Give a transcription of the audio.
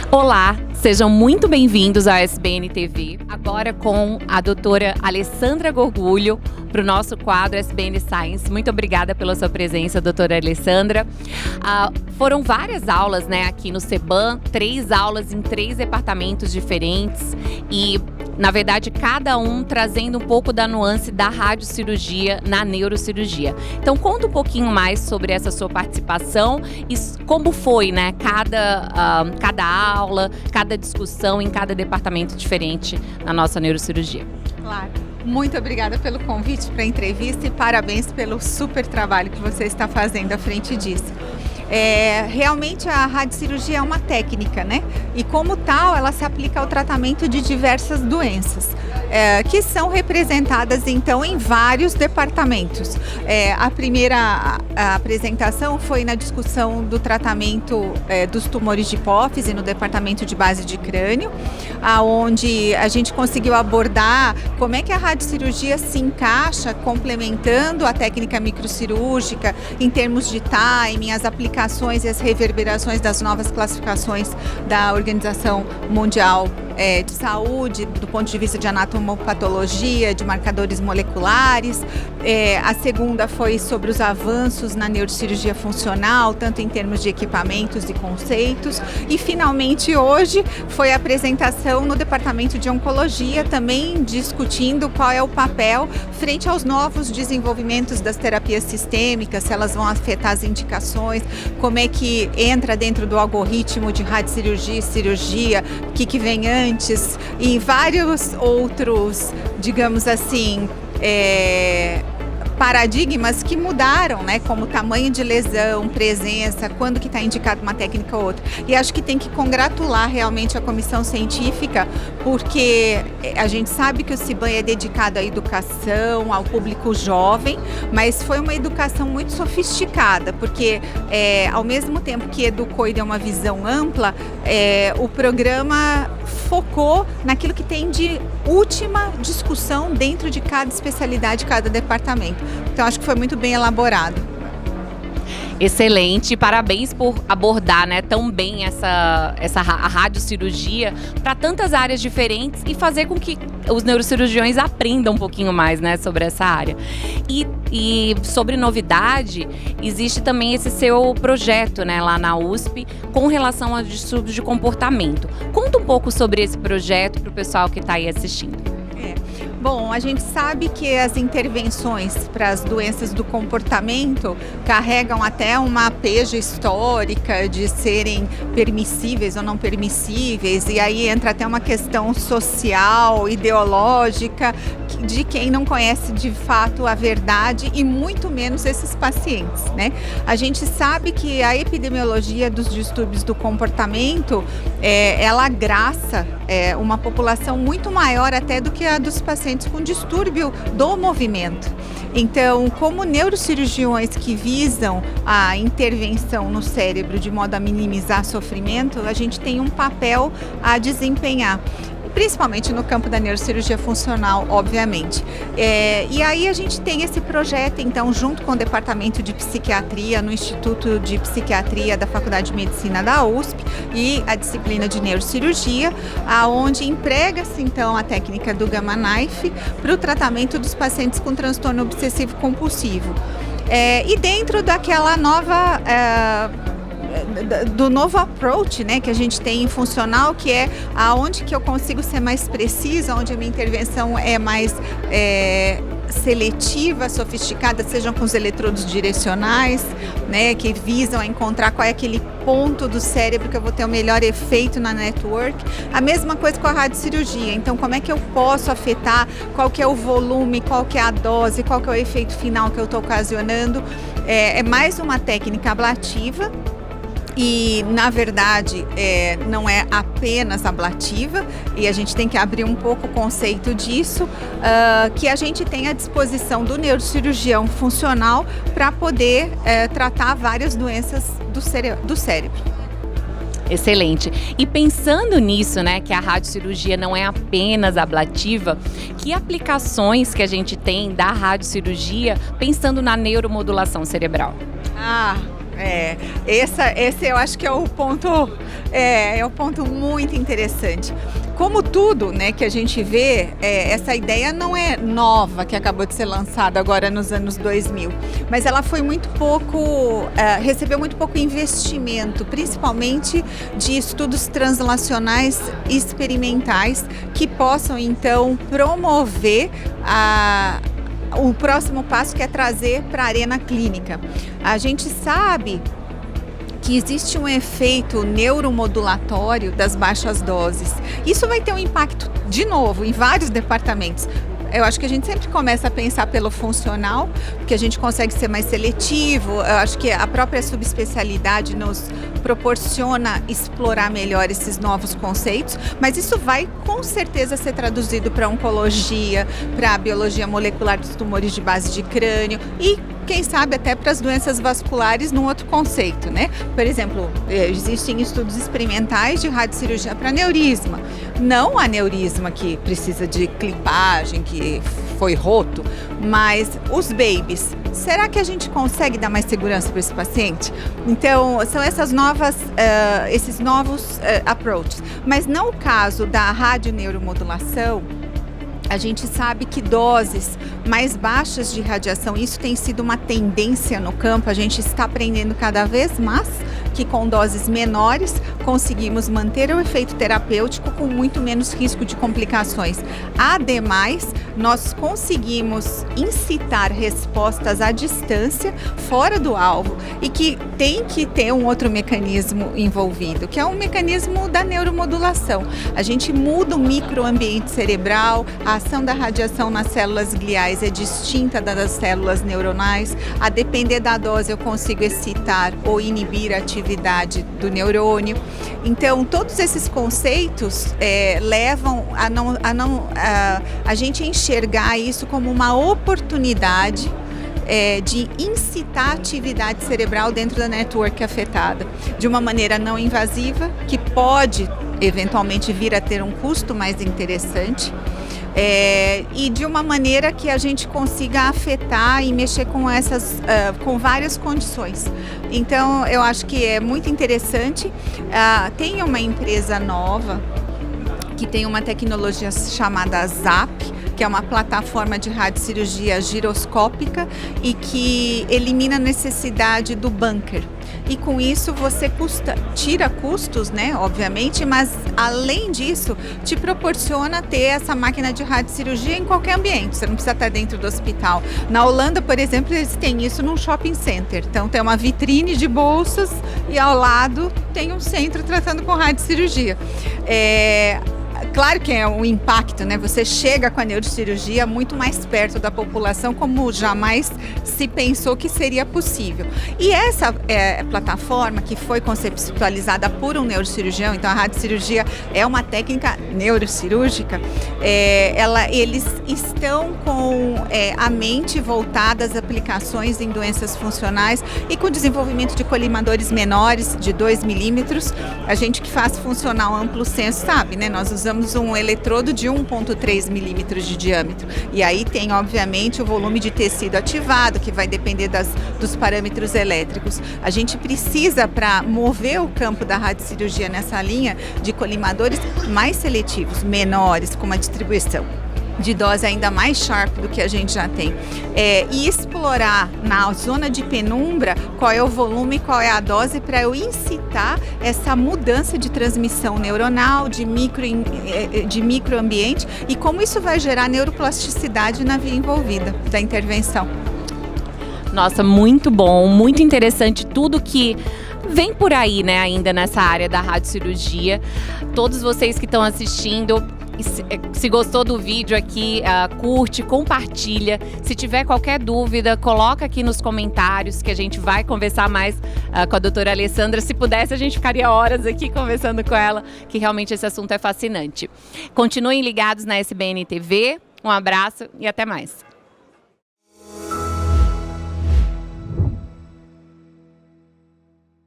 Olá, sejam muito bem-vindos ao SBN TV, agora com a doutora Alessandra Gorgulho, para o nosso quadro SBN Science. Muito obrigada pela sua presença, doutora Alessandra. Foram várias aulas, né, aqui no CEBAM, 3 aulas em 3 departamentos diferentes e, na verdade, cada um trazendo um pouco da nuance da radiocirurgia na neurocirurgia. Então, conta um pouquinho mais sobre essa sua participação e como foi, né, cada aula, cada discussão em cada departamento diferente na nossa neurocirurgia. Claro. Muito obrigada pelo convite para a entrevista e parabéns pelo super trabalho que você está fazendo à frente disso. Realmente a radiocirurgia é uma técnica, né? E como tal, ela se aplica ao tratamento de diversas doenças, que são representadas então em vários departamentos. A primeira apresentação foi na discussão do tratamento dos tumores de hipófise no departamento de base de crânio, onde a gente conseguiu abordar como é que a radiocirurgia se encaixa complementando a técnica microcirúrgica em termos de timing, as aplicações e as reverberações das novas classificações da Organização Mundial de Saúde, do ponto de vista de anatomopatologia, de marcadores moleculares. A segunda foi sobre os avanços na neurocirurgia funcional, tanto em termos de equipamentos e conceitos. E, finalmente, hoje foi a apresentação no Departamento de Oncologia, também discutindo qual é o papel frente aos novos desenvolvimentos das terapias sistêmicas, se elas vão afetar as indicações, como é que entra dentro do algoritmo de radiocirurgia e cirurgia, o que vem antes, e vários outros, digamos assim, paradigmas que mudaram, né, como tamanho de lesão, presença, quando que está indicado uma técnica ou outra. E acho que tem que congratular realmente a comissão científica, porque a gente sabe que o CIBAM é dedicado à educação, ao público jovem, mas foi uma educação muito sofisticada, porque ao mesmo tempo que educou e deu uma visão ampla, o programa focou naquilo que tem de última discussão dentro de cada especialidade, cada departamento. Então, acho que foi muito bem elaborado. Excelente, parabéns por abordar, né, tão bem a radiocirurgia para tantas áreas diferentes e fazer com que os neurocirurgiões aprendam um pouquinho mais, né, sobre essa área. E sobre novidade, existe também esse seu projeto, né, lá na USP, com relação aos distúrbios de comportamento. Conta um pouco sobre esse projeto para o pessoal que está aí assistindo. Bom, a gente sabe que as intervenções para as doenças do comportamento carregam até uma peja histórica de serem permissíveis ou não permissíveis, e aí entra até uma questão social, ideológica, de quem não conhece de fato a verdade e muito menos esses pacientes, né? A gente sabe que a epidemiologia dos distúrbios do comportamento, ela agraça uma população muito maior até do que a dos pacientes com distúrbio do movimento. Então, como neurocirurgiões que visam a intervenção no cérebro de modo a minimizar sofrimento, a gente tem um papel a desempenhar, principalmente no campo da neurocirurgia funcional, obviamente. E aí a gente tem esse projeto, então, junto com o Departamento de Psiquiatria, no Instituto de Psiquiatria da Faculdade de Medicina da USP e a disciplina de neurocirurgia, aonde emprega-se, então, a técnica do Gamma Knife para o tratamento dos pacientes com transtorno obsessivo compulsivo. E dentro daquela nova... do novo approach, né, que a gente tem em funcional, que é aonde que eu consigo ser mais precisa, onde a minha intervenção é mais seletiva, sofisticada, sejam com os eletrodos direcionais, né, que visam a encontrar qual é aquele ponto do cérebro que eu vou ter o melhor efeito na network. A mesma coisa com a radiocirurgia. Então, como é que eu posso afetar, qual que é o volume, qual que é a dose, qual que é o efeito final que eu estou ocasionando. É mais uma técnica ablativa. E, na verdade, não é apenas ablativa, e a gente tem que abrir um pouco o conceito disso, que a gente tem à disposição do neurocirurgião funcional para poder tratar várias doenças do cérebro. Excelente. E pensando nisso, né, que a radiocirurgia não é apenas ablativa, que aplicações que a gente tem da radiocirurgia pensando na neuromodulação cerebral? Esse eu acho que é o ponto muito interessante. Como tudo, né, que a gente vê, essa ideia não é nova, que acabou de ser lançada agora nos anos 2000, mas ela foi recebeu muito pouco investimento, principalmente de estudos translacionais experimentais que possam então promover o próximo passo, que é trazer para a arena clínica. A gente sabe que existe um efeito neuromodulatório das baixas doses. Isso vai ter um impacto, de novo, em vários departamentos. Eu acho que a gente sempre começa a pensar pelo funcional, porque a gente consegue ser mais seletivo. Eu acho que a própria subespecialidade nos proporciona explorar melhor esses novos conceitos, mas isso vai com certeza ser traduzido para oncologia, para a biologia molecular dos tumores de base de crânio e quem sabe até para as doenças vasculares num outro conceito, né? Por exemplo, existem estudos experimentais de radiocirurgia para aneurisma. Não aneurisma que precisa de clipagem, que foi roto, mas os babies. Será que a gente consegue dar mais segurança para esse paciente? Então, são esses novos approaches. Mas no caso da radioneuromodulação, a gente sabe que doses mais baixas de radiação, isso tem sido uma tendência no campo, a gente está aprendendo cada vez mais que com doses menores conseguimos manter o efeito terapêutico com muito menos risco de complicações. Ademais, nós conseguimos incitar respostas à distância, fora do alvo, e que tem que ter um outro mecanismo envolvido, que é o mecanismo da neuromodulação. A gente muda o microambiente cerebral, a ação da radiação nas células gliais é distinta das células neuronais. A depender da dose, eu consigo excitar ou inibir a atividade do neurônio. Então, todos esses conceitos levam a gente enxergar isso como uma oportunidade de incitar a atividade cerebral dentro da network afetada, de uma maneira não invasiva, que pode eventualmente vir a ter um custo mais interessante, e de uma maneira que a gente consiga afetar e mexer com várias condições. Então, eu acho que é muito interessante. Tem uma empresa nova que tem uma tecnologia chamada ZAP, que é uma plataforma de radiocirurgia giroscópica e que elimina a necessidade do bunker. E com isso você tira custos, né, obviamente, mas além disso te proporciona ter essa máquina de radiocirurgia em qualquer ambiente, você não precisa estar dentro do hospital. Na Holanda, por exemplo, eles têm isso num shopping center, então tem uma vitrine de bolsas e ao lado tem um centro tratando com radiocirurgia. Claro que é um impacto, né? Você chega com a neurocirurgia muito mais perto da população, como jamais se pensou que seria possível. E essa plataforma que foi conceptualizada por um neurocirurgião, então a radiocirurgia é uma técnica neurocirúrgica, eles estão com a mente voltada às aplicações em doenças funcionais e com o desenvolvimento de colimadores menores, de 2 milímetros. A gente que faz funcional amplo senso sabe, né? Nós usamos um eletrodo de 1,3 milímetros de diâmetro. E aí tem, obviamente, o volume de tecido ativado, que vai depender dos parâmetros elétricos. A gente precisa, para mover o campo da radiocirurgia nessa linha, de colimadores mais seletivos, menores, com uma distribuição de dose ainda mais sharp do que a gente já tem. E explorar na zona de penumbra qual é o volume, qual é a dose, para eu incitar essa mudança de transmissão neuronal, de microambiente, e como isso vai gerar neuroplasticidade na via envolvida da intervenção. Nossa, muito bom, muito interessante tudo que vem por aí, né, ainda nessa área da radiocirurgia. Todos vocês que estão assistindo, se gostou do vídeo aqui, curte, compartilha. Se tiver qualquer dúvida, coloca aqui nos comentários que a gente vai conversar mais com a doutora Alessandra. Se pudesse, a gente ficaria horas aqui conversando com ela, que realmente esse assunto é fascinante. Continuem ligados na SBN TV. Um abraço e até mais.